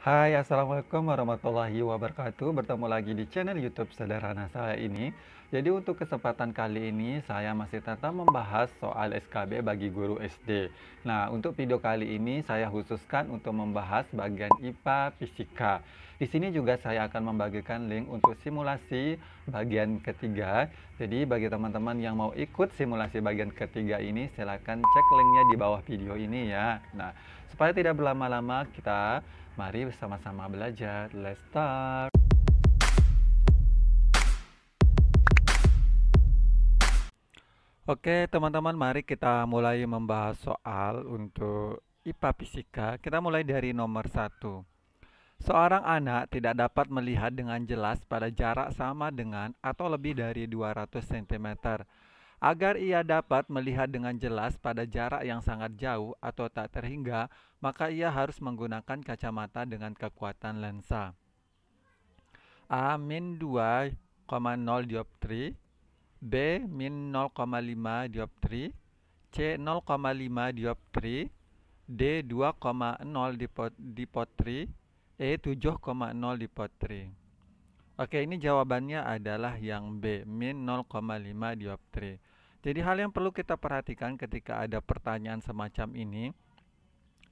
Hai, Assalamualaikum warahmatullahi wabarakatuh. Bertemu lagi di channel YouTube sederhana saya ini. Jadi untuk kesempatan kali ini saya masih tetap membahas soal SKB bagi guru SD. Nah, untuk video kali ini saya khususkan untuk membahas bagian IPA Fisika. Di sini juga saya akan membagikan link untuk simulasi bagian ketiga. Jadi bagi teman-teman yang mau ikut simulasi bagian ketiga ini, silahkan cek linknya di bawah video ini ya. Nah, supaya tidak berlama-lama, mari bersama-sama belajar. Let's start. Oke, teman-teman, mari kita mulai membahas soal untuk IPA Fisika. Kita mulai dari nomor 1. Seorang anak tidak dapat melihat dengan jelas pada jarak sama dengan atau lebih dari 200 cm. Agar ia dapat melihat dengan jelas pada jarak yang sangat jauh atau tak terhingga, maka ia harus menggunakan kacamata dengan kekuatan lensa A-2,0 dioptri, B -0,5 dioptri, C 0,5 dioptri, D 2,0 dioptri, E 7,0 dioptri. Oke, ini jawabannya adalah yang B, min 0,5 dioptri. Jadi hal yang perlu kita perhatikan ketika ada pertanyaan semacam ini,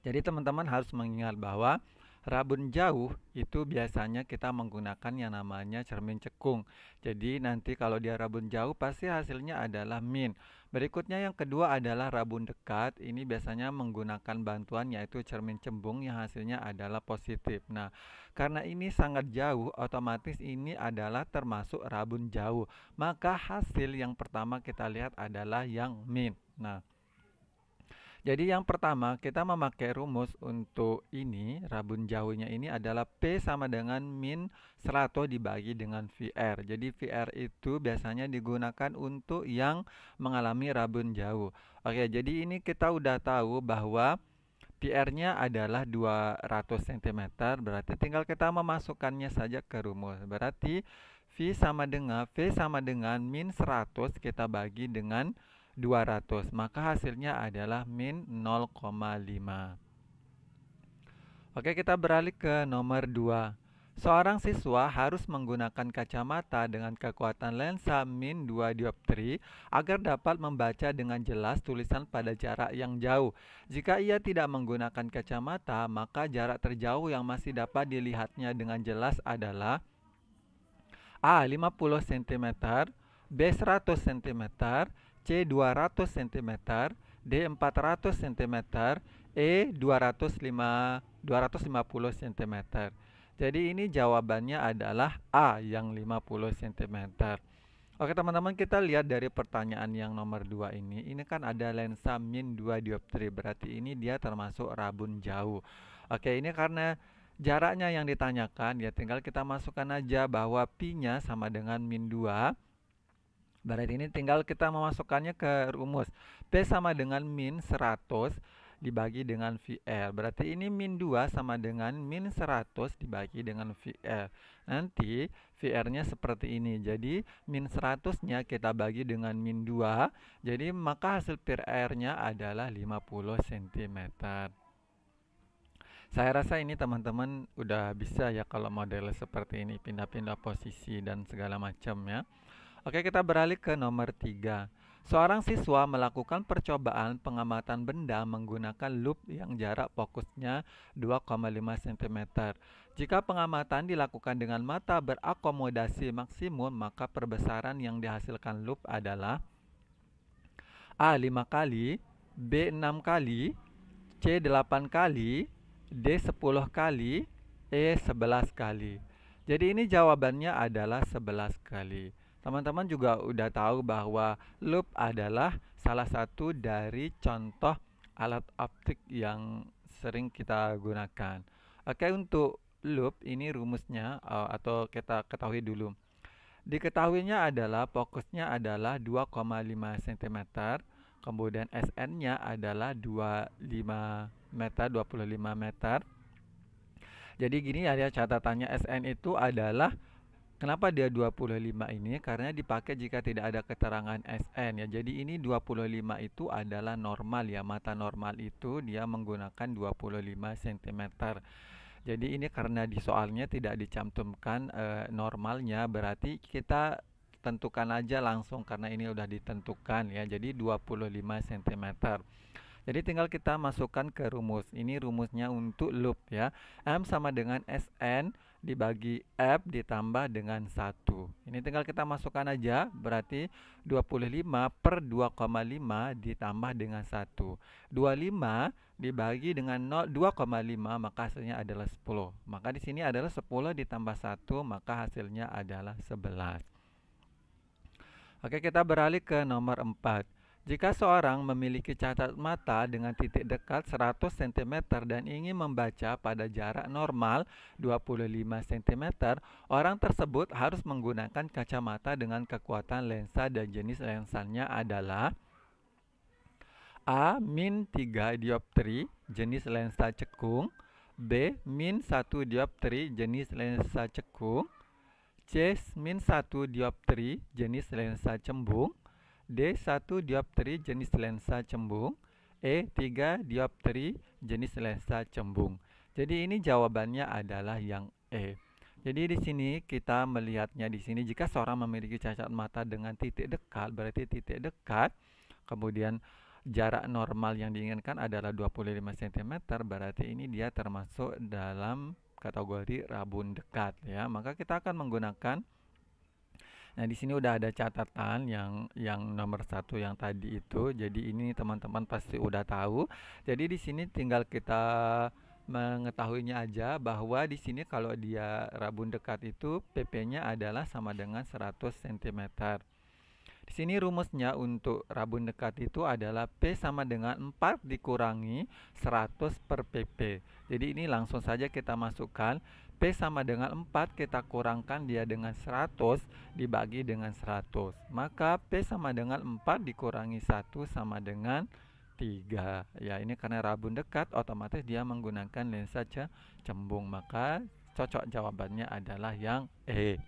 jadi teman-teman harus mengingat bahwa rabun jauh itu biasanya kita menggunakan yang namanya cermin cekung. Jadi nanti kalau dia rabun jauh pasti hasilnya adalah min. Berikutnya yang kedua adalah rabun dekat. Ini biasanya menggunakan bantuan yaitu cermin cembung yang hasilnya adalah positif. Nah, karena ini sangat jauh, otomatis ini adalah termasuk rabun jauh. Maka hasil yang pertama kita lihat adalah yang min. Nah, jadi yang pertama kita memakai rumus untuk ini, rabun jauhnya ini adalah P sama dengan min 100 dibagi dengan VR. Jadi VR itu biasanya digunakan untuk yang mengalami rabun jauh. Oke, jadi ini kita udah tahu bahwa PR-nya adalah 200 cm, berarti tinggal kita memasukkannya saja ke rumus. Berarti V sama dengan min 100 kita bagi dengan 200, maka hasilnya adalah min 0,5. Oke, kita beralih ke nomor 2. Seorang siswa harus menggunakan kacamata dengan kekuatan lensa min 2 dioptri agar dapat membaca dengan jelas tulisan pada jarak yang jauh. Jika ia tidak menggunakan kacamata, maka jarak terjauh yang masih dapat dilihatnya dengan jelas adalah A 50 cm, B 100 cm, C 200 cm, D 400 cm, E 250 cm. Jadi ini jawabannya adalah A yang 50 cm. Oke teman-teman, kita lihat dari pertanyaan yang nomor 2 ini. Ini kan ada lensa min 2 dioptri, berarti ini dia termasuk rabun jauh. Oke, ini karena jaraknya yang ditanyakan, ya tinggal kita masukkan aja bahwa pi-nya sama dengan min 2. Berarti ini tinggal kita memasukkannya ke rumus. P sama dengan min 100 dibagi dengan VR. Berarti ini min 2 sama dengan min 100 dibagi dengan VR. Nanti VR-nya seperti ini. Jadi min 100-nya kita bagi dengan min 2. Jadi maka hasil PR-nya adalah 50 cm. Saya rasa ini teman-teman udah bisa ya kalau model seperti ini, pindah-pindah posisi dan segala macam ya. Oke, kita beralih ke nomor 3. Seorang siswa melakukan percobaan pengamatan benda menggunakan lup yang jarak fokusnya 2,5 cm. Jika pengamatan dilakukan dengan mata berakomodasi maksimum, maka perbesaran yang dihasilkan lup adalah A 5 kali, B 6 kali, C 8 kali, D 10 kali, E 11 kali. Jadi ini jawabannya adalah 11 kali. Teman-teman juga udah tahu bahwa loop adalah salah satu dari contoh alat optik yang sering kita gunakan. Oke, untuk loop ini rumusnya atau kita ketahui dulu. Diketahuinya adalah fokusnya adalah 2,5 cm, kemudian SN-nya adalah 25 meter. Jadi gini ya, catatannya SN itu adalah kenapa dia 25 ini? Karena dipakai jika tidak ada keterangan SN ya. Jadi ini 25 itu adalah normal ya. Mata normal itu dia menggunakan 25 cm. Jadi ini karena di soalnya tidak dicantumkan normalnya, berarti kita tentukan aja langsung karena ini udah ditentukan ya. Jadi 25 cm. Jadi tinggal kita masukkan ke rumus. Ini rumusnya untuk loop ya. M sama dengan Sn dibagi F ditambah dengan 1. Ini tinggal kita masukkan aja. Berarti 25 per 2,5 ditambah dengan 1. 25 dibagi dengan 2,5 maka hasilnya adalah 10. Maka di sini adalah 10 ditambah 1 maka hasilnya adalah 11. Oke, kita beralih ke nomor 4. Jika seorang memiliki cacat mata dengan titik dekat 100 cm dan ingin membaca pada jarak normal 25 cm, orang tersebut harus menggunakan kacamata dengan kekuatan lensa dan jenis lensanya adalah A. Min 3 dioptri jenis lensa cekung, B. Min 1 dioptri jenis lensa cekung, C. Min 1 dioptri jenis lensa cembung, D. 1 dioptri jenis lensa cembung, E. 3 dioptri jenis lensa cembung. Jadi ini jawabannya adalah yang E. Jadi di sini kita melihatnya di sini jika seorang memiliki cacat mata dengan titik dekat, berarti titik dekat, kemudian jarak normal yang diinginkan adalah 25 cm, berarti ini dia termasuk dalam kategori rabun dekat ya. Maka kita akan menggunakan. Nah, di sini udah ada catatan yang nomor 1 yang tadi itu. Jadi ini teman-teman pasti udah tahu. Jadi di sini tinggal kita mengetahuinya aja bahwa di sini kalau dia rabun dekat itu PP-nya adalah sama dengan 100 cm. Di sini rumusnya untuk rabun dekat itu adalah P sama dengan 4 dikurangi 100 per PP. Jadi ini langsung saja kita masukkan. P sama dengan 4 kita kurangkan dia dengan 100 dibagi dengan 100. Maka P sama dengan 4 dikurangi 1 sama dengan 3. Ya, ini karena rabun dekat otomatis dia menggunakan lensa cembung. Maka cocok jawabannya adalah yang E.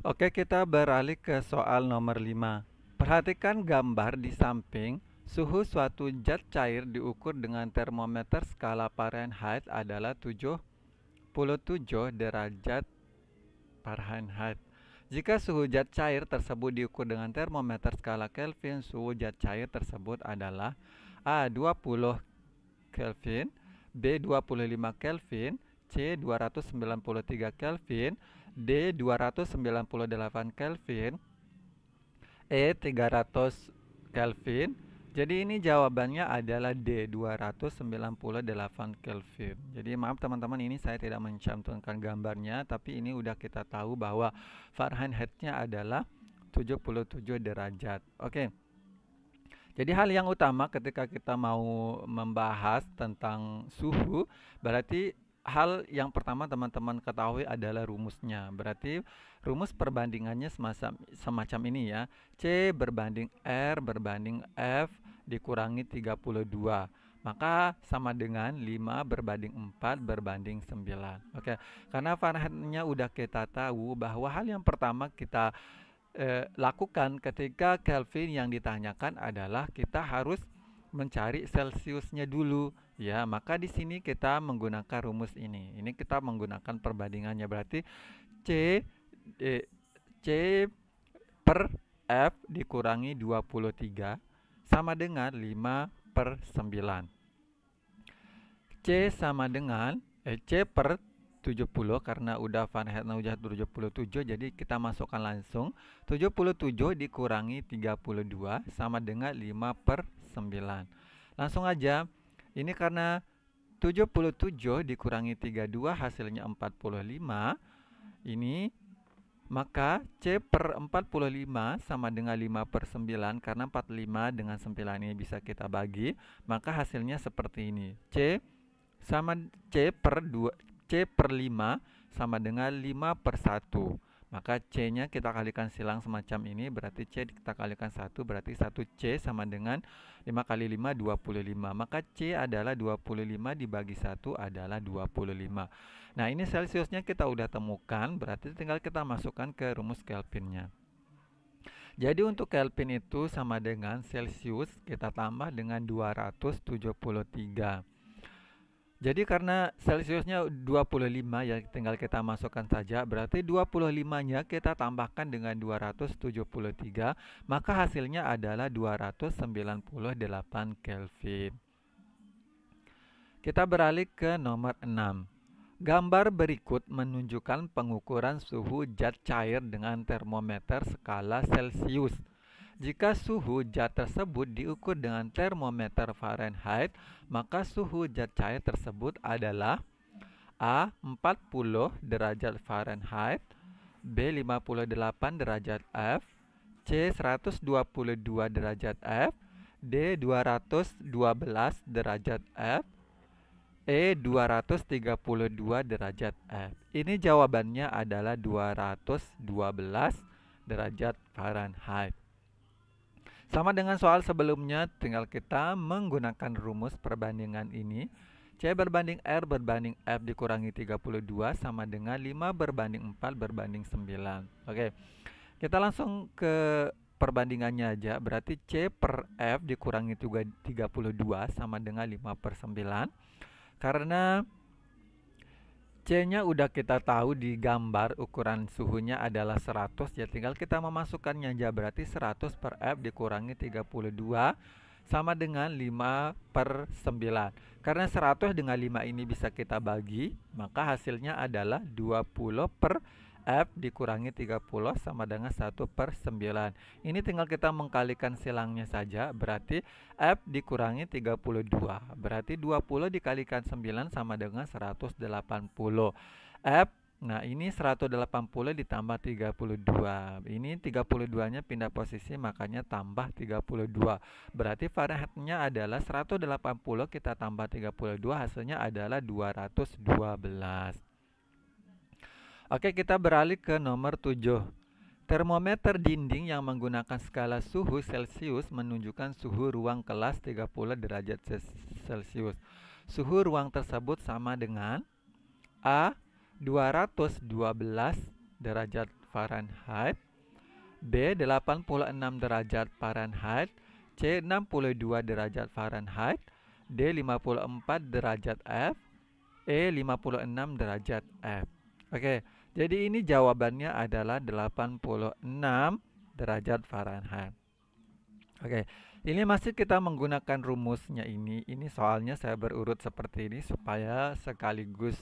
Oke, kita beralih ke soal nomor 5. Perhatikan gambar di samping. Suhu suatu zat cair diukur dengan termometer skala Fahrenheit adalah 77 derajat Fahrenheit. Jika suhu zat cair tersebut diukur dengan termometer skala Kelvin, suhu zat cair tersebut adalah A. 20 Kelvin, B. 25 Kelvin, C. 293 Kelvin, D. 298 Kelvin, E. 300 Kelvin. Jadi ini jawabannya adalah D. 298 Kelvin. Jadi maaf teman-teman, ini saya tidak mencantumkan gambarnya, tapi ini udah kita tahu bahwa Fahrenheit-nya adalah 77 derajat. Oke. Jadi hal yang utama ketika kita mau membahas tentang suhu, berarti hal yang pertama teman-teman ketahui adalah rumusnya. Berarti rumus perbandingannya semacam ini ya. C berbanding R berbanding F dikurangi 32. Maka sama dengan 5 berbanding 4 berbanding 9. Oke, karena Fahrenheit-nya udah kita tahu bahwa hal yang pertama kita lakukan ketika Kelvin yang ditanyakan adalah kita harus mencari Celsiusnya dulu ya. Maka di sini kita menggunakan rumus ini. Ini kita menggunakan perbandingannya, berarti C per F dikurangi 23 sama dengan 5 per 9. C sama dengan C per 70 karena udah Fahrenheit udah 77, jadi kita masukkan langsung 77 dikurangi 32 sama dengan 5 per 9. Langsung aja, ini karena 77 dikurangi 32 hasilnya 45. Ini maka C per 45 sama dengan 5 per 9. Karena 45 dengan 9 ini bisa kita bagi, maka hasilnya seperti ini. C per 5 sama dengan 5 per 1. Maka C-nya kita kalikan silang semacam ini, berarti C kita kalikan 1, berarti 1C sama dengan 5 kali 5, 25. Maka C adalah 25 dibagi 1 adalah 25. Nah, ini Celsiusnya kita udah temukan, berarti tinggal kita masukkan ke rumus Kelvinnya. Jadi untuk Kelvin itu sama dengan Celsius kita tambah dengan 273. Jadi karena Celsiusnya 25 ya, tinggal kita masukkan saja. Berarti 25-nya kita tambahkan dengan 273, maka hasilnya adalah 298 Kelvin. Kita beralih ke nomor 6. Gambar berikut menunjukkan pengukuran suhu zat cair dengan termometer skala Celsius. Jika suhu zat tersebut diukur dengan termometer Fahrenheit, maka suhu zat cair tersebut adalah A. 40 derajat Fahrenheit, B. 58 derajat F, C. 122 derajat F, D. 212 derajat F, E. 232 derajat F. Ini jawabannya adalah 212 derajat Fahrenheit. Sama dengan soal sebelumnya, tinggal kita menggunakan rumus perbandingan ini. C berbanding R berbanding F dikurangi 32 sama dengan 5 berbanding 4 berbanding 9. Oke, kita langsung ke perbandingannya aja. Berarti C per F dikurangi 32 sama dengan 5/9. Karena C-nya udah kita tahu di gambar, ukuran suhunya adalah 100, ya tinggal kita memasukkannya aja. Berarti 100 per F dikurangi 32 sama dengan 5/9. Karena 100 dengan 5 ini bisa kita bagi, maka hasilnya adalah 20 per F dikurangi 30 sama dengan 1/9. Ini tinggal kita mengkalikan silangnya saja, berarti F dikurangi 32. Berarti 20 dikalikan 9 sama dengan 180. F, nah ini 180 ditambah 32. Ini 32-nya pindah posisi, makanya tambah 32. Berarti Fahrenheit-nya adalah 180, kita tambah 32, hasilnya adalah 212. Oke, kita beralih ke nomor 7. Termometer dinding yang menggunakan skala suhu Celsius menunjukkan suhu ruang kelas 30 derajat Celsius. Suhu ruang tersebut sama dengan A. 212 derajat Fahrenheit, B. 86 derajat Fahrenheit, C. 62 derajat Fahrenheit, D. 54 derajat F, E. 56 derajat F. Oke, jadi ini jawabannya adalah 86 derajat Fahrenheit. Oke, ini masih kita menggunakan rumusnya ini. Ini soalnya saya berurut seperti ini supaya sekaligus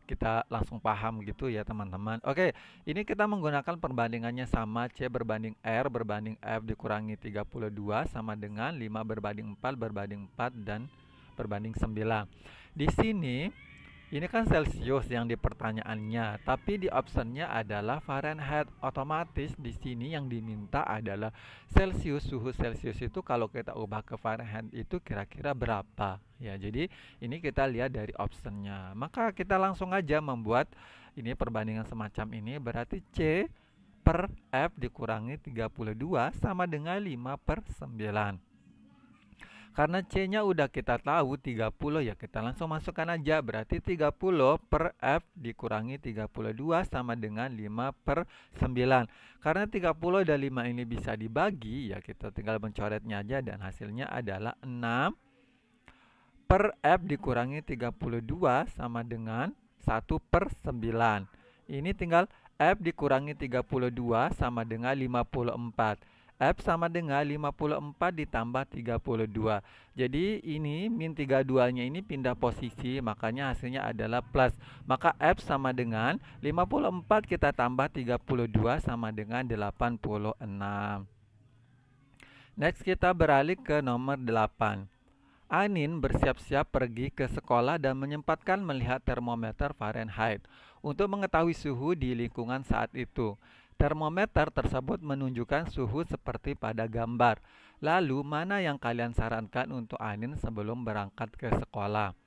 kita langsung paham gitu ya teman-teman. Oke, ini kita menggunakan perbandingannya sama. C berbanding R berbanding F dikurangi 32 sama dengan 5 berbanding 4 berbanding 4 dan berbanding 9. Di sini ini kan Celsius yang di pertanyaannya, tapi di optionnya adalah Fahrenheit. Otomatis di sini yang diminta adalah Celsius. Suhu Celsius itu kalau kita ubah ke Fahrenheit itu kira-kira berapa? Ya, jadi ini kita lihat dari optionnya. Maka kita langsung aja membuat ini perbandingan semacam ini. Berarti C per F dikurangi 32 sama dengan 5/9. Karena C-nya udah kita tahu 30, ya kita langsung masukkan aja. Berarti 30 per F dikurangi 32 sama dengan 5/9. Karena 30 dan 5 ini bisa dibagi, ya kita tinggal mencoretnya aja dan hasilnya adalah 6 per F dikurangi 32 sama dengan 1/9. Ini tinggal F dikurangi 32 sama dengan 54. F sama dengan 54 ditambah 32. Jadi ini min 32-nya ini pindah posisi, makanya hasilnya adalah plus. Maka F sama dengan 54 kita tambah 32 sama dengan 86. Next kita beralih ke nomor 8. Anin bersiap-siap pergi ke sekolah dan menyempatkan melihat termometer Fahrenheit untuk mengetahui suhu di lingkungan saat itu. Termometer tersebut menunjukkan suhu seperti pada gambar. Lalu, mana yang kalian sarankan untuk Anin sebelum berangkat ke sekolah?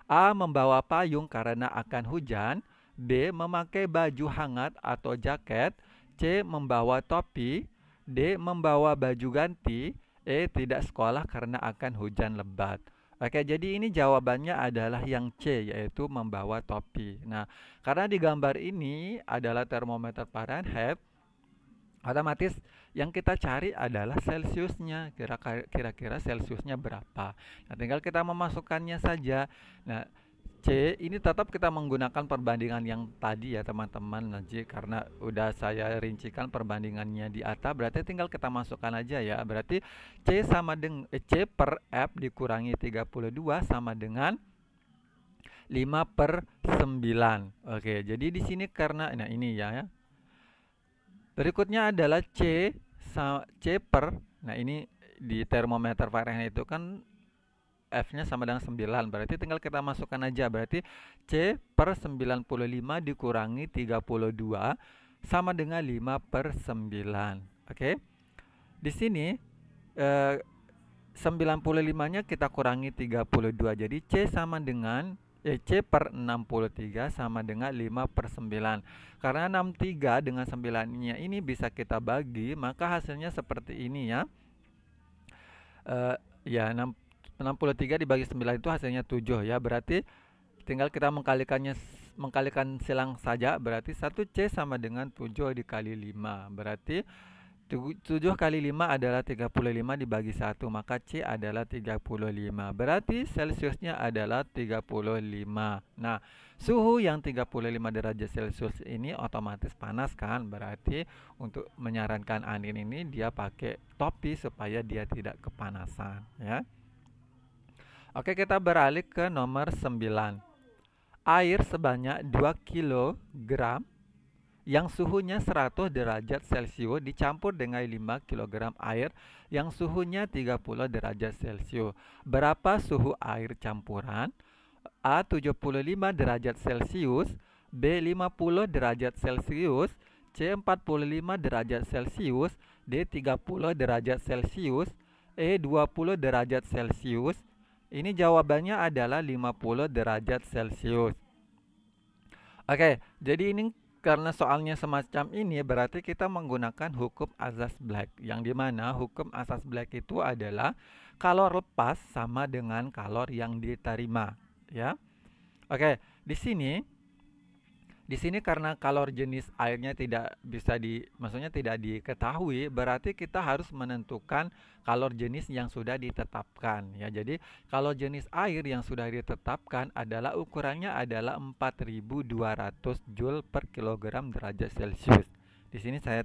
A. Membawa payung karena akan hujan. B. Memakai baju hangat atau jaket. C. Membawa topi. D. Membawa baju ganti. E. Tidak sekolah karena akan hujan lebat. Oke, jadi ini jawabannya adalah yang C, yaitu membawa topi. Nah, karena di gambar ini adalah termometer Fahrenheit, otomatis yang kita cari adalah Celsiusnya. Kira-kira Celsiusnya berapa. Nah, tinggal kita memasukkannya saja. Nah, C, ini tetap kita menggunakan perbandingan yang tadi ya teman-teman. Nanti karena udah saya rincikan perbandingannya di atas, berarti tinggal kita masukkan aja ya. Berarti C sama dengan C per F dikurangi 32 sama dengan 5/9. Oke, jadi di sini karena nah ini ya. Berikutnya adalah C per, nah ini di termometer Fahrenheit itu kan F-nya sama dengan 9, berarti tinggal kita masukkan aja. Berarti C per 95 dikurangi 32 sama dengan 5/9. Oke. Di sini 95-nya kita kurangi 32. Jadi C sama dengan C per 63 sama dengan 5/9. Karena 63 dengan 9-nya ini bisa kita bagi, maka hasilnya seperti ini ya. Ya 63 dibagi 9 itu hasilnya 7 ya. Berarti tinggal kita mengkalikan silang saja. Berarti 1C sama dengan 7 dikali 5. Berarti 7 kali 5 adalah 35 dibagi 1. Maka C adalah 35. Berarti Celsiusnya adalah 35. Nah, suhu yang 35 derajat Celcius ini otomatis panas kan. Berarti untuk menyarankan Andin ini dia pakai topi supaya dia tidak kepanasan ya. Oke, kita beralih ke nomor 9. Air sebanyak 2 kg yang suhunya 100 derajat Celcius dicampur dengan 5 kg air yang suhunya 30 derajat Celcius. Berapa suhu air campuran? A 75 derajat Celcius, B 50 derajat Celcius, C 45 derajat Celcius, D 30 derajat Celcius, E 20 derajat Celcius. Ini jawabannya adalah 50 derajat Celcius. Oke, jadi ini karena soalnya semacam ini berarti kita menggunakan hukum asas Black, yang dimana hukum asas Black itu adalah kalor lepas sama dengan kalor yang diterima ya. Oke, di sini karena kalor jenis airnya maksudnya tidak diketahui, berarti kita harus menentukan kalor jenis yang sudah ditetapkan ya. Jadi kalor jenis air yang sudah ditetapkan adalah ukurannya adalah 4200 Joule per kilogram derajat Celcius. Di sini saya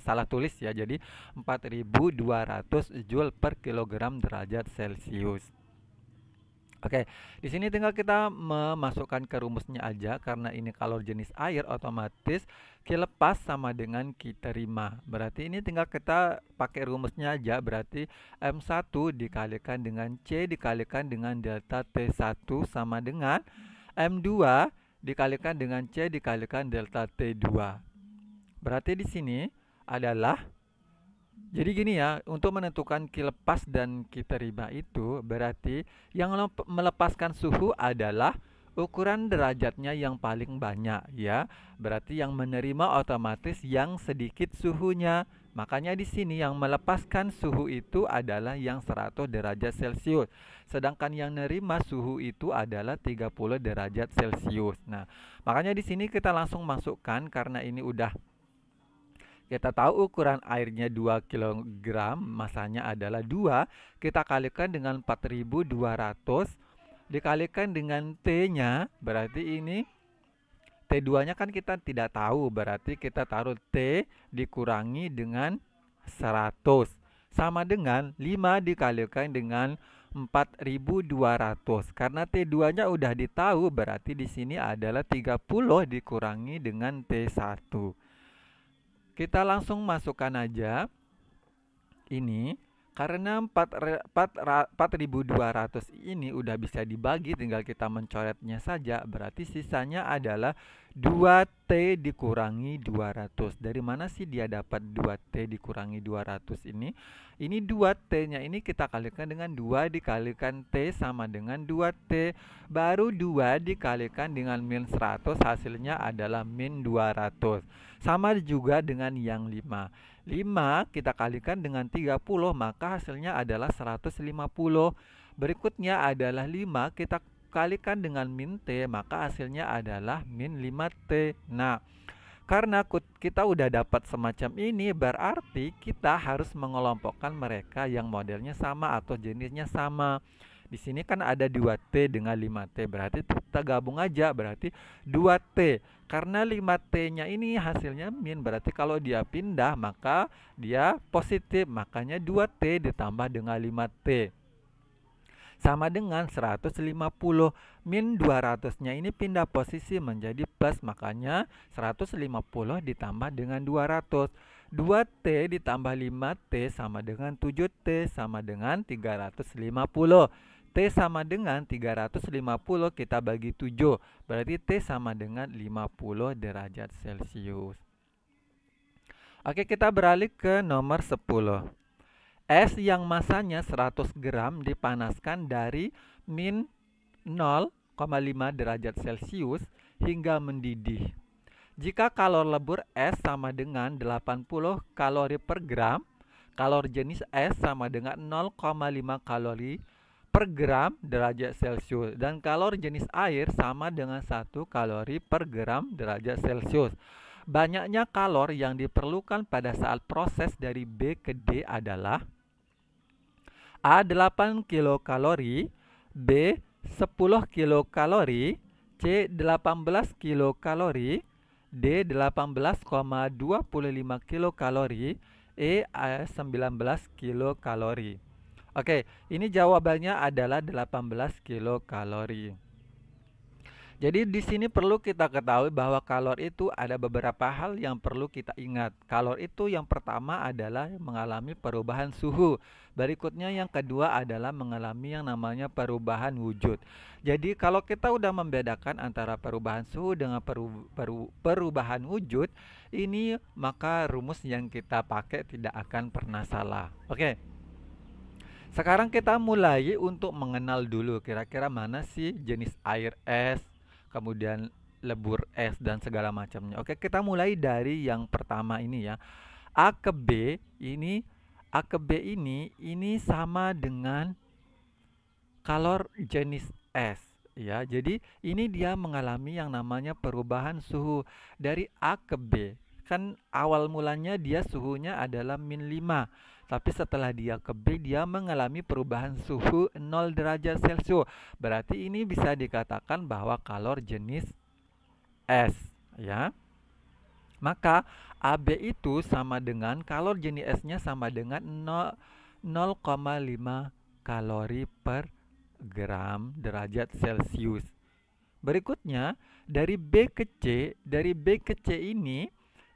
salah tulis ya. Jadi 4200 Joule per kilogram derajat Celcius. Oke, di sini tinggal kita memasukkan ke rumusnya aja. Karena ini kalor jenis air, otomatis Q lepas sama dengan Q terima. Berarti ini tinggal kita pakai rumusnya aja. Berarti M1 dikalikan dengan C dikalikan dengan delta T1 sama dengan M2 dikalikan dengan C dikalikan delta T2. Berarti di sini adalah, jadi gini ya, untuk menentukan Q lepas dan Q terima itu berarti yang melepaskan suhu adalah ukuran derajatnya yang paling banyak ya. Berarti yang menerima otomatis yang sedikit suhunya. Makanya di sini yang melepaskan suhu itu adalah yang 100 derajat Celcius. Sedangkan yang menerima suhu itu adalah 30 derajat Celcius. Nah, makanya di sini kita langsung masukkan karena ini udah kita tahu ukuran airnya 2 kg, masanya adalah 2. Kita kalikan dengan 4200 dikalikan dengan T-nya, berarti ini T2-nya kan kita tidak tahu, berarti kita taruh T dikurangi dengan 100 sama dengan 5 dikalikan dengan 4200. Karena T2-nya udah ditahu, berarti di sini adalah 30 dikurangi dengan T1. Kita langsung masukkan aja ini. Karena 4200 ini udah bisa dibagi, tinggal kita mencoretnya saja. Berarti sisanya adalah 2T dikurangi 200. Dari mana sih dia dapat 2T dikurangi 200 ini? Ini 2T-nya ini kita kalikan dengan 2 dikalikan T sama dengan 2T. Baru 2 dikalikan dengan min 100, hasilnya adalah min 200. Sama juga dengan yang 5. 5 kita kalikan dengan 30, maka hasilnya adalah 150. Berikutnya adalah 5 kita kalikan dengan min T, maka hasilnya adalah min 5T. Nah, karena kita udah dapat semacam ini, berarti kita harus mengelompokkan mereka yang modelnya sama atau jenisnya sama. Di sini kan ada 2T dengan 5T, berarti kita gabung aja, berarti 2T. Karena 5T-nya ini hasilnya min, berarti kalau dia pindah maka dia positif, makanya 2T ditambah dengan 5T. Sama dengan 150. Min 200-nya ini pindah posisi menjadi plus, makanya 150 ditambah dengan 200. 2T ditambah 5T sama dengan 7T sama dengan 350. T sama dengan 350 kita bagi 7. Berarti T sama dengan 50 derajat Celcius. Oke, kita beralih ke nomor 10. Es yang masanya 100 gram dipanaskan dari min 0,5 derajat Celcius hingga mendidih. Jika kalori lebur es sama dengan 80 kalori per gram, kalori jenis es sama dengan 0,5 kalori per gram derajat Celcius, dan kalori jenis air sama dengan 1 kalori per gram derajat Celcius. Banyaknya kalori yang diperlukan pada saat proses dari B ke D adalah A 8 kilokalori, B 10 kilokalori, C 18 kilokalori, D 18,25 kilokalori, E 19 kilokalori. Oke, ini jawabannya adalah 18 kilokalori. Jadi di sini perlu kita ketahui bahwa kalori itu ada beberapa hal yang perlu kita ingat. Kalori itu yang pertama adalah mengalami perubahan suhu. Berikutnya yang kedua adalah mengalami yang namanya perubahan wujud. Jadi kalau kita udah membedakan antara perubahan suhu dengan perubahan wujud, ini maka rumus yang kita pakai tidak akan pernah salah. Oke. Sekarang kita mulai untuk mengenal dulu kira-kira mana sih jenis air es, kemudian lebur es dan segala macamnya. Oke, kita mulai dari yang pertama ini ya. A ke B ini ini sama dengan kalor jenis es ya. Jadi ini dia mengalami yang namanya perubahan suhu dari A ke B. Kan awal mulanya dia suhunya adalah min 5. Tapi setelah dia ke B, dia mengalami perubahan suhu 0 derajat Celcius. Berarti ini bisa dikatakan bahwa kalor jenis es ya. Maka AB itu sama dengan kalor jenis esnya sama dengan 0,5 kalori per gram derajat Celcius. Berikutnya dari B ke C,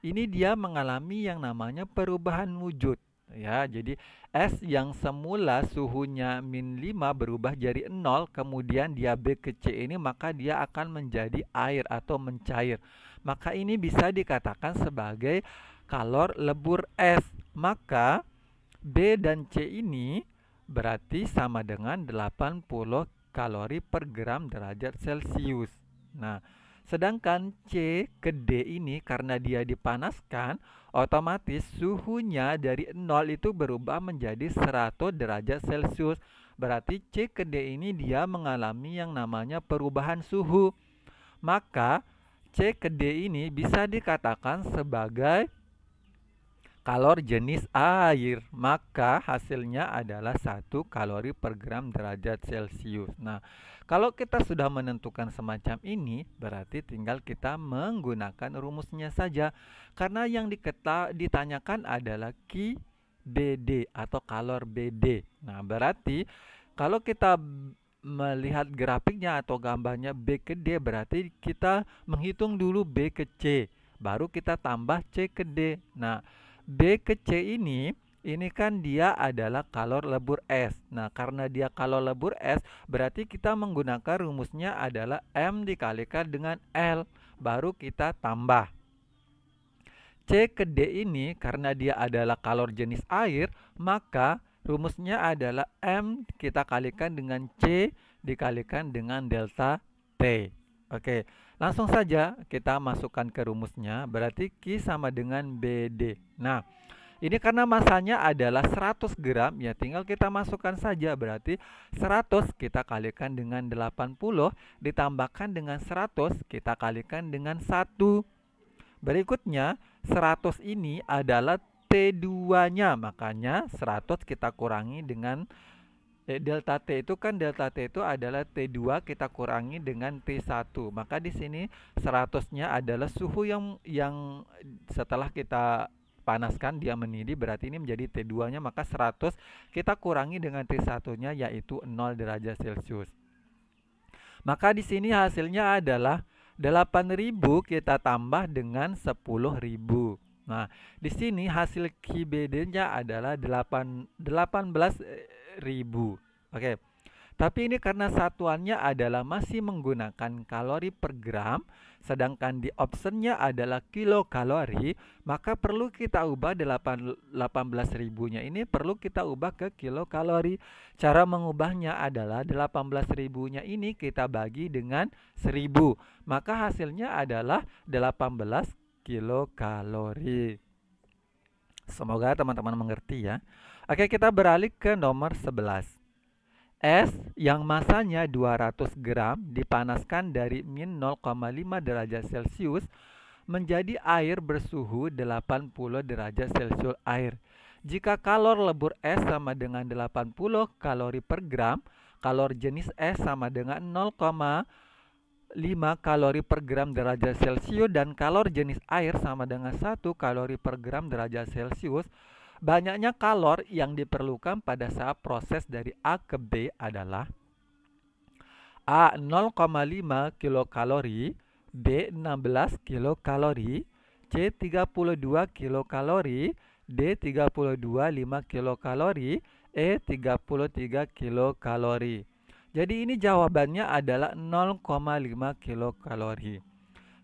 ini dia mengalami yang namanya perubahan wujud ya. Jadi es yang semula suhunya min 5 berubah jadi 0, kemudian dia B ke C ini maka dia akan menjadi air atau mencair. Maka ini bisa dikatakan sebagai kalor lebur es. Maka B dan C ini berarti sama dengan 80 kalori per gram derajat Celcius. Nah, sedangkan C ke D ini karena dia dipanaskan, otomatis suhunya dari 0 itu berubah menjadi 100 derajat Celcius. Berarti C ke D ini dia mengalami yang namanya perubahan suhu. Maka C ke D ini bisa dikatakan sebagai kalor jenis air, maka hasilnya adalah 1 kalori per gram derajat Celcius. Nah, kalau kita sudah menentukan semacam ini, berarti tinggal kita menggunakan rumusnya saja. Karena yang ditanyakan adalah Ki BD atau kalor BD. Nah, berarti kalau kita melihat grafiknya atau gambarnya B ke D, berarti kita menghitung dulu B ke C, baru kita tambah C ke D. Nah, B ke C ini kan dia adalah kalor lebur es. Nah, karena dia kalor lebur es, berarti kita menggunakan rumusnya adalah M dikalikan dengan L, baru kita tambah. C ke D ini karena dia adalah kalor jenis air, maka rumusnya adalah M kita kalikan dengan C dikalikan dengan delta T. Oke, langsung saja kita masukkan ke rumusnya, berarti Q sama dengan BD. Nah, ini karena masanya adalah 100 gram, ya tinggal kita masukkan saja, berarti 100 kita kalikan dengan 80, ditambahkan dengan 100, kita kalikan dengan 1. Berikutnya, 100 ini adalah T2-nya, makanya 100 kita kurangi dengan delta T itu kan delta T itu adalah T2 kita kurangi dengan T1. Maka di sini 100-nya adalah suhu yang setelah kita panaskan dia mendidih, berarti ini menjadi T2-nya, maka 100 kita kurangi dengan T1-nya yaitu 0 derajat Celcius. Maka di sini hasilnya adalah 8.000 kita tambah dengan 10.000. Nah, di sini hasil QBD-nya adalah 18.000. Oke. Tapi ini karena satuannya adalah masih menggunakan kalori per gram, sedangkan di optionnya adalah kilokalori, maka perlu kita ubah 18.000-nya ini perlu kita ubah ke kilokalori. Cara mengubahnya adalah 18.000-nya ini kita bagi dengan 1000, maka hasilnya adalah 18 kilokalori. Semoga teman-teman mengerti ya. Oke, kita beralih ke nomor 11. Es yang masanya 200 gram dipanaskan dari min 0,5 derajat Celcius menjadi air bersuhu 80 derajat Celcius air. Jika kalor lebur es sama dengan 80 kalori per gram, kalor jenis es sama dengan 0,5 kalori per gram derajat Celcius, dan kalor jenis air sama dengan 1 kalori per gram derajat Celcius, banyaknya kalor yang diperlukan pada saat proses dari A ke B adalah A 0,5 kilokalori, B 16 kilokalori, C 32 kilokalori, D 32,5 kilokalori, E 33 kilokalori. Jadi ini jawabannya adalah 0,5 kilokalori.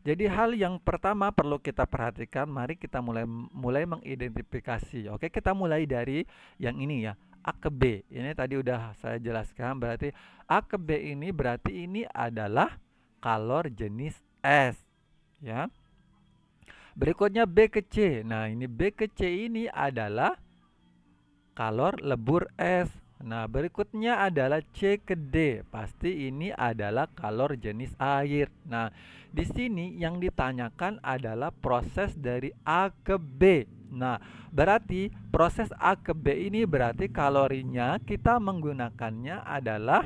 Jadi hal yang pertama perlu kita perhatikan, mari kita mulai mengidentifikasi. Oke, kita mulai dari yang ini ya, A ke B. Ini tadi udah saya jelaskan, berarti A ke B ini berarti ini adalah kalor jenis es, ya. Berikutnya B ke C. Nah, ini B ke C ini adalah kalor lebur es. Nah, berikutnya adalah C ke D. Pasti ini adalah kalor jenis air. Nah, di sini yang ditanyakan adalah proses dari A ke B. Nah, berarti proses A ke B ini berarti kalorinya kita menggunakannya adalah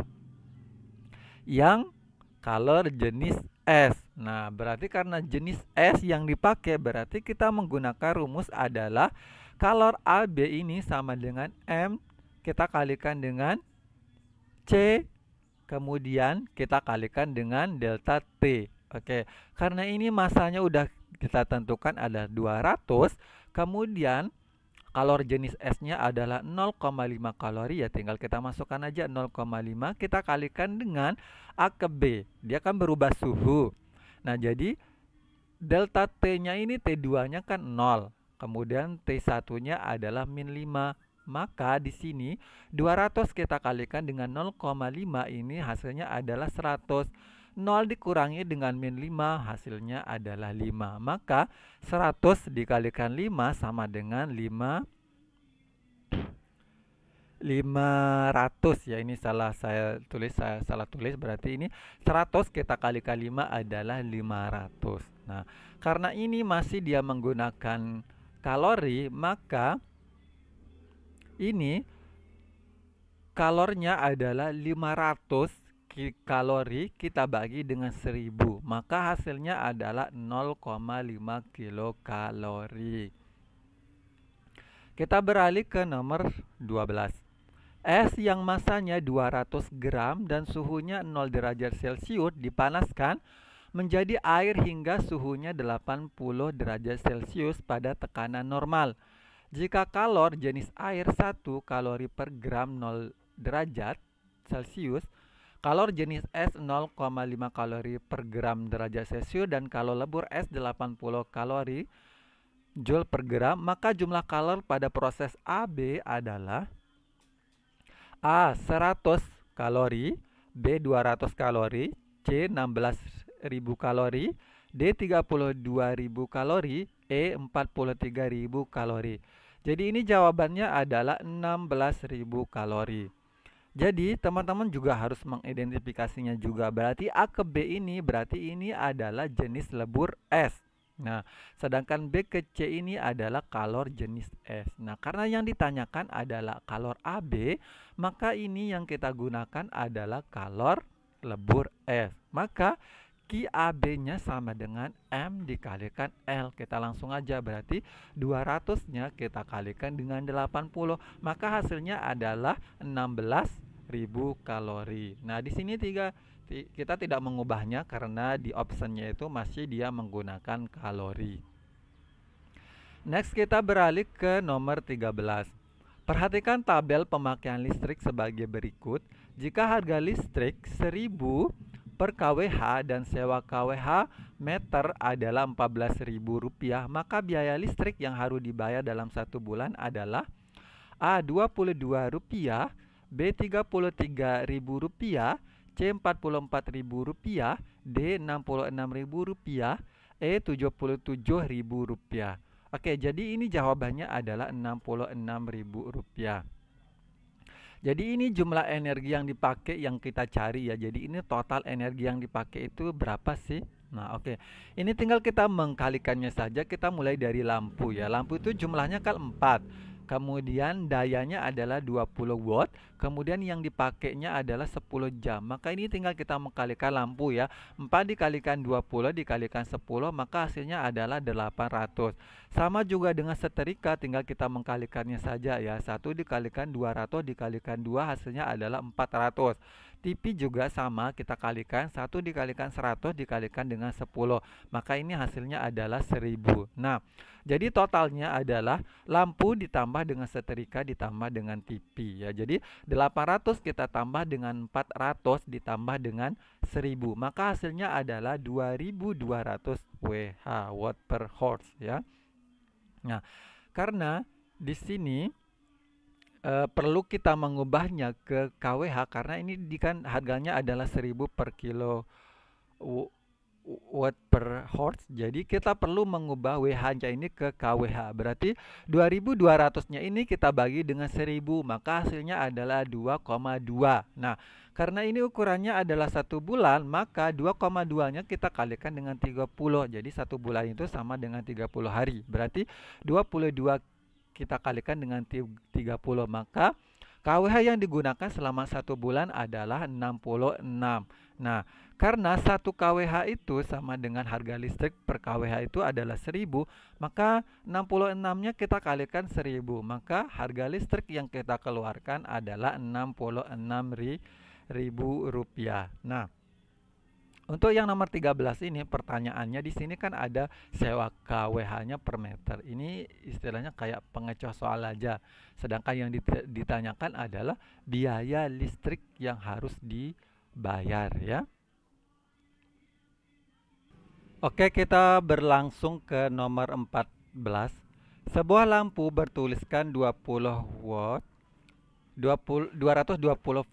yang kalor jenis es. Nah, berarti karena jenis es yang dipakai, berarti kita menggunakan rumus adalah kalor AB ini sama dengan M kita kalikan dengan C, kemudian kita kalikan dengan delta T. Oke, karena ini masanya udah kita tentukan ada 200, kemudian kalor jenis S-nya adalah 0,5 kalori, ya tinggal kita masukkan aja 0,5, kita kalikan dengan A ke B. Dia akan berubah suhu. Nah, jadi delta T-nya ini T2-nya kan 0, kemudian T1-nya adalah min 5. Maka di sini 200 kita kalikan dengan 0,5 ini hasilnya adalah 100. 0 dikurangi dengan min 5 hasilnya adalah 5. Maka 100 dikalikan 5 sama dengan 500 ya. Ini saya salah tulis, berarti ini 100 kita kalikan 5 adalah 500. Nah, karena ini masih dia menggunakan kalori, maka ini kalornya adalah 500 kalori kita bagi dengan 1000, maka hasilnya adalah 0,5 kilokalori. Kita beralih ke nomor 12. Es yang masanya 200 gram dan suhunya 0 derajat Celcius dipanaskan menjadi air hingga suhunya 80 derajat Celcius pada tekanan normal. Jika kalor jenis air 1 kalori per gram 0 derajat Celcius, kalor jenis es 0,5 kalori per gram derajat Celcius, dan kalor lebur es 80 kalori joule per gram, maka jumlah kalor pada proses AB adalah A 100 kalori, B 200 kalori, C 16.000 kalori, D 32.000 kalori, E 43.000 kalori. Jadi ini jawabannya adalah 16.000 kalori. Jadi teman-teman juga harus mengidentifikasinya juga. Berarti A ke B ini berarti ini adalah jenis lebur es. Nah, sedangkan B ke C ini adalah kalor jenis S. Nah, karena yang ditanyakan adalah kalor AB, maka ini yang kita gunakan adalah kalor lebur S. Maka QAB-nya sama dengan M dikalikan L. Kita langsung aja, berarti 200-nya kita kalikan dengan 80. Maka hasilnya adalah 16.000 kalori. Nah, di sini kita tidak mengubahnya karena di optionnya itu masih dia menggunakan kalori. Next, kita beralih ke nomor 13. Perhatikan tabel pemakaian listrik sebagai berikut. Jika harga listrik 1000 per kWh dan sewa kWh meter adalah Rp14.000, maka biaya listrik yang harus dibayar dalam 1 bulan adalah A. Rp22, B. Rp33.000, C. Rp44.000, D. Rp66.000, E. Rp77.000. Oke, jadi ini jawabannya adalah Rp66.000. Jadi ini jumlah energi yang dipakai yang kita cari ya. Jadi ini total energi yang dipakai itu berapa sih? Nah, oke. Ini tinggal kita mengkalikannya saja. Kita mulai dari lampu ya. Lampu itu jumlahnya kan 4. Kemudian dayanya adalah 20 watt. Kemudian yang dipakainya adalah 10 jam. Maka ini tinggal kita mengkalikan lampu ya. 4 dikalikan 20 dikalikan 10, maka hasilnya adalah 800. Sama juga dengan setrika, tinggal kita mengkalikannya saja ya. 1 dikalikan 200 dikalikan 2 hasilnya adalah 400. TV juga sama, kita kalikan 1 dikalikan 100 dikalikan dengan 10. Maka ini hasilnya adalah 1000. Nah, jadi totalnya adalah lampu ditambah dengan setrika ditambah dengan TV ya. Jadi 800 kita tambah dengan 400 ditambah dengan 1000. Maka hasilnya adalah 2200 WH, watt per horse ya. Nah, karena di sini perlu kita mengubahnya ke kWh karena ini kan harganya adalah 1000 per kilo watt per horse. Jadi kita perlu mengubah WH-nya ini ke kWh. Berarti 2200-nya ini kita bagi dengan 1000, maka hasilnya adalah 2,2. Nah, karena ini ukurannya adalah 1 bulan, maka 2,2-nya kita kalikan dengan 30. Jadi 1 bulan itu sama dengan 30 hari. Berarti 22 kita kalikan dengan 30, maka kWh yang digunakan selama 1 bulan adalah 66. Nah, karena 1 kWh itu sama dengan harga listrik per kWh itu adalah 1000, maka 66-nya kita kalikan 1000, maka harga listrik yang kita keluarkan adalah Rp66.000. Nah, untuk yang nomor 13 ini pertanyaannya di sini kan ada sewa kWh-nya per meter. Ini istilahnya kayak pengecoh soal aja. Sedangkan yang ditanyakan adalah biaya listrik yang harus dibayar ya. Oke, kita berlangsung ke nomor 14. Sebuah lampu bertuliskan 20 watt 220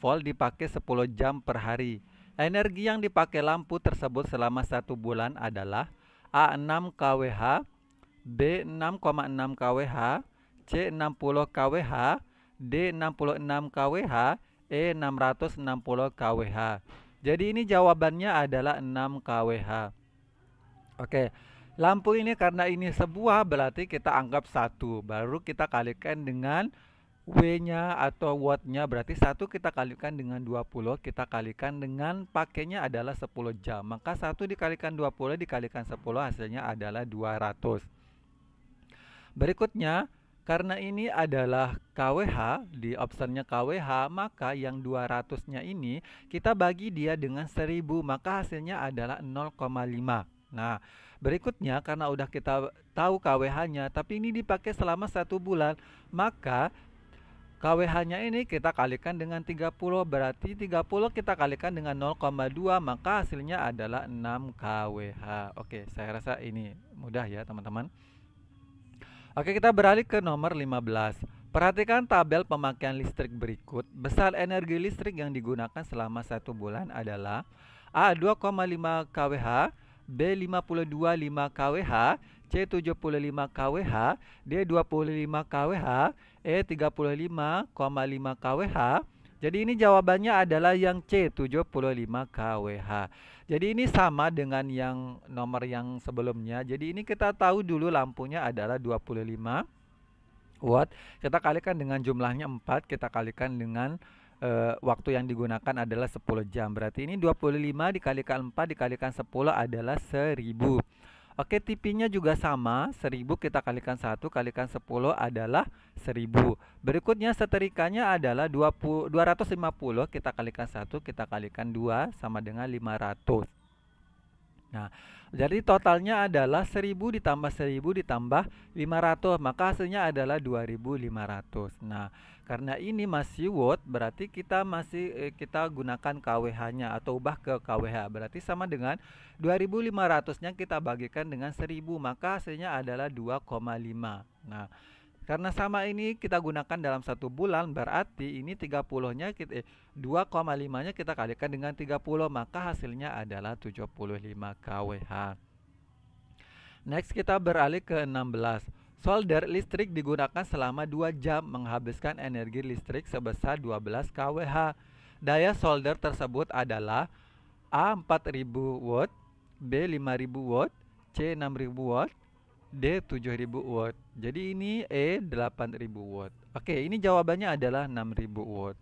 volt dipakai 10 jam per hari. Energi yang dipakai lampu tersebut selama 1 bulan adalah A. 6 kWh, B. 6,6 kWh, C. 60 kWh, D. 66 kWh, E. 660 kWh. Jadi ini jawabannya adalah 6 kWh. Oke, lampu ini karena ini sebuah berarti kita anggap 1. Baru kita kalikan dengan W-nya atau watt-nya, berarti 1 kita kalikan dengan 20, kita kalikan dengan pakainya adalah 10 jam. Maka 1 dikalikan 20 dikalikan 10 hasilnya adalah 200. Berikutnya, karena ini adalah kWh, di optionnya kWh, maka yang 200-nya ini kita bagi dia dengan 1000, maka hasilnya adalah 0,5. Nah, berikutnya karena udah kita tahu kWh-nya, tapi ini dipakai selama 1 bulan, maka kWh-nya ini kita kalikan dengan 30, berarti 30 kita kalikan dengan 0,2, maka hasilnya adalah 6 kWh. Oke, saya rasa ini mudah ya teman-teman. Oke, kita beralih ke nomor 15. Perhatikan tabel pemakaian listrik berikut. Besar energi listrik yang digunakan selama 1 bulan adalah A. 2,5 kWh, B. 52,5 kWh, C. 75 kWh, D. 25 kWh, E. 35,5 kWh, Jadi ini jawabannya adalah yang C, 75 kWh. Jadi ini sama dengan yang nomor yang sebelumnya. Jadi ini kita tahu dulu lampunya adalah 25 watt. Kita kalikan dengan jumlahnya 4, kita kalikan dengan waktu yang digunakan adalah 10 jam. Berarti ini 25 dikalikan 4 dikalikan 10 adalah 1000. Oke, TP-nya juga sama, 1000 kita kalikan 1 kalikan 10 adalah 1000. Berikutnya setrikanya adalah 250 kita kalikan 1 kita kalikan 2 sama dengan 500. Nah, jadi totalnya adalah 1000 ditambah 1000 ditambah 500, maka hasilnya adalah 2500. Nah, karena ini masih watt, berarti kita gunakan kWh-nya atau ubah ke kWh. Berarti sama dengan 2500-nya kita bagikan dengan 1000, maka hasilnya adalah 2,5. Nah, karena sama ini kita gunakan dalam 1 bulan, berarti ini 30-nya 2,5-nya kita kalikan dengan 30, maka hasilnya adalah 75 kWh. Next kita beralih ke 16. Solder listrik digunakan selama 2 jam menghabiskan energi listrik sebesar 12 kWh. Daya solder tersebut adalah A 4000 watt, B 5000 watt, C 6000 watt, D 7000 watt. Jadi ini E 8000 watt. Oke, ini jawabannya adalah 6000 watt.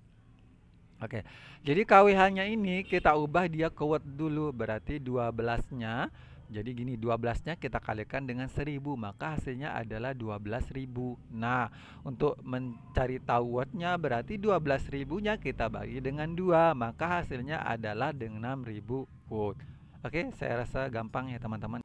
Oke. Jadi KWH-nya ini kita ubah dia ke watt dulu, berarti 12-nya. Jadi gini, 12-nya kita kalikan dengan 1000, maka hasilnya adalah 12000. Nah, untuk mencari tahu wattnya berarti 12000-nya kita bagi dengan 2, maka hasilnya adalah dengan 6000 watt. Oke, saya rasa gampang ya teman-teman.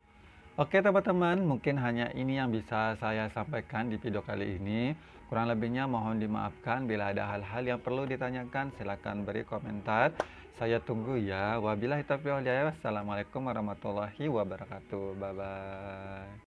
Oke teman-teman, mungkin hanya ini yang bisa saya sampaikan di video kali ini. Kurang lebihnya mohon dimaafkan. Bila ada hal-hal yang perlu ditanyakan, silakan beri komentar. Saya tunggu ya. Wabillahi taufiq wal hidayah. Wassalamualaikum warahmatullahi wabarakatuh. Bye-bye.